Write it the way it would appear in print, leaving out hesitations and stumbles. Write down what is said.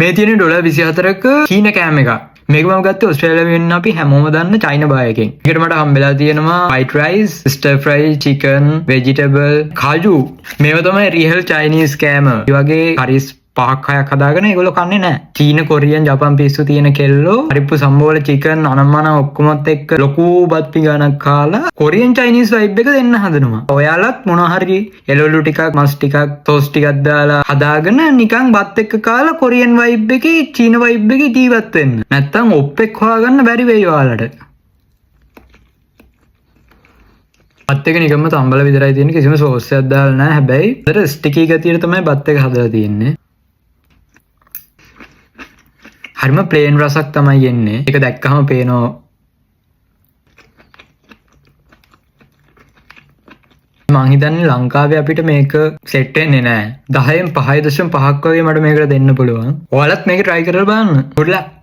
මේ තියෙන $24ක කීන කෑම එකක්. මේක මම ගත්තේ ඕස්ට්‍රේලියාවෙන් අපි හැමෝම දන්න චයින බාර් එකෙන්. ඒකට මට හම්බෙලා තියෙනවා white rice, stir fry chicken, vegetable, kaju. මේවා තමයි real Chinese කෑම. ඒ වගේ curries 5-6ක් හදාගෙන ඒගොල්ලෝ කන්නේ නැහැ. චීන, කොරියන්, ජපාන් පිස්සු තියෙන කෙල්ලෝ හරිප්පු සම්බෝල චිකන් අනම්මන ඔක්කොමත් එක්ක ලොකු බත් පිඟානක් කාලා කොරියන් චයිනීස් වයිබ් එක දෙන්න හදනවා. ඔයාලත් මොනවා හරි එළවලු ටිකක්, මස් ටිකක්, සෝස් ටිකක් දාලා හදාගෙන නිකන් බත් එක්ක කාලා කොරියන් වයිබ් එකේ, චීන වයිබ් එකේ ජීවත් වෙන්න. නැත්තම් ඔප්පෙක් හොයාගන්න බැරි වෙයි ඔයාලට. බත් එක නිකම්ම තම්බල විතරයි තියෙන්නේ, කිසිම සෝස් එකක් දාලා නැහැ. හැබැයි අර ස්ටිකි ගතියට තමයි බත් එක හදලා තියෙන්නේ. හරිම ප්ලේන් රසක් තමයි එන්නේ. ඒක දැක්කම පේනවා. මං හිතන්නේ ලංකාවේ අපිට මේක සෙට් වෙන්නේ නැහැ. 10න් 5.5ක් වගේ මට මේකට දෙන්න පුළුවන්. ඔයාලත් මේක try කරලා බලන්න. good luck.